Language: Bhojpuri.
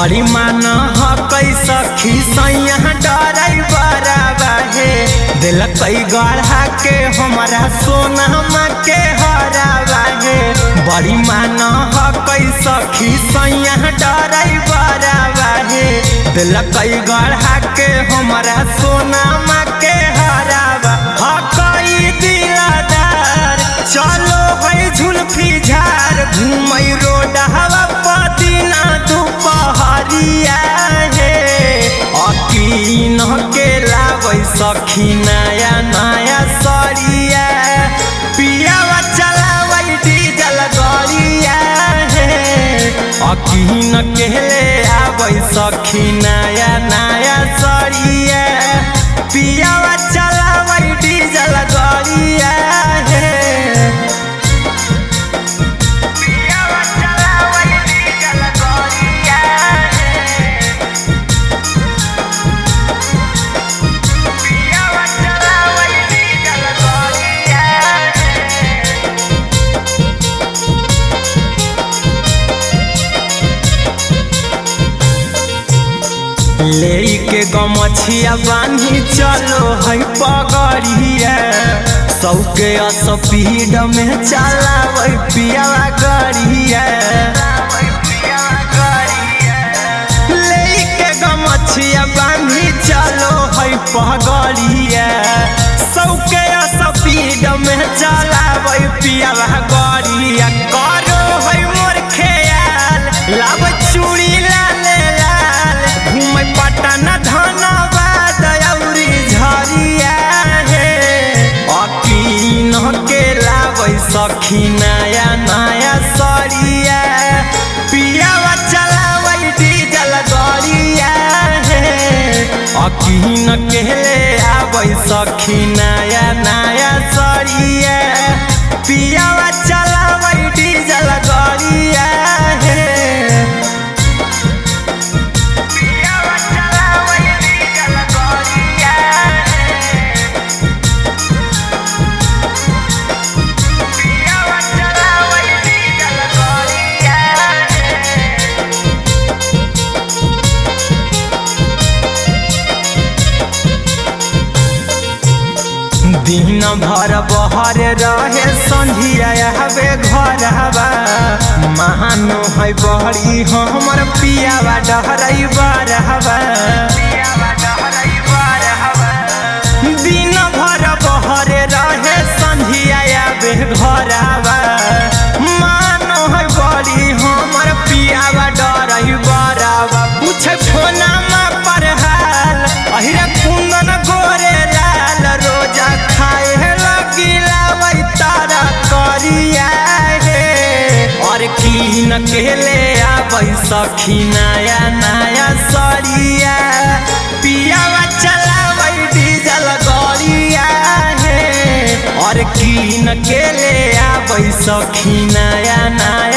बड़ी मान हकई सखी सैया ड्राइवर बाहे दिलक गढ़ा के हमारा सोनमा के हरा बाहे। बड़ी मान हकई सखी सैया ड्राइवर बाहे दिलक गढ़ा के हमारा सोनमा के हरा बा। हकई दिलदार चलो भाई झुलफी झार घूमई रोड हवा पदीना दुपहरिया हे अकीन के लाबै सखी नया नया सरिया पियावा चलाबै डीजल गरिया हे अकीन के ले आबै सखी नया नया सरिया पियावा चलाबै डीजल गरिया हे। लेके गमछिया बानी चलो है पगड़िया सौके स्पीड में चलावे पियावा गड़िया। लेके गमछिया बानी चलो है पगड़िया सौके स्पीड में चलावे पियावा गड़िया। करो है मोर ख्याल लाभ चूड़ी लाले घूमे पटना धनबाद औरी झरिया हे अकीन के लाबै सखी नया नया सरिया पियावा चलाबै डीजल गरिया हे अकीन के ले आबै सखी नया नया सरिया पियावा चलाबै डीजल गरिया हे। दिन भर बहर रहे संझिया हवे घर हवा महानो है बहरी हमर पियावा डहरैबर हवा। दिन भर बहर रहे संझिया हवे घर हवा मानो है बड़ी हमर पियावा डरैबर हवा। पूछे फोनमा पर हाल अहिरा कुंदन गोरे लाल रोजा खाए लगिला वही तारा करिया हे और कीन के ले आबै सखी नया नया सरिया पियावा चलाबै डीजल गरिया हे और कीन के ले आबै सखी नया नया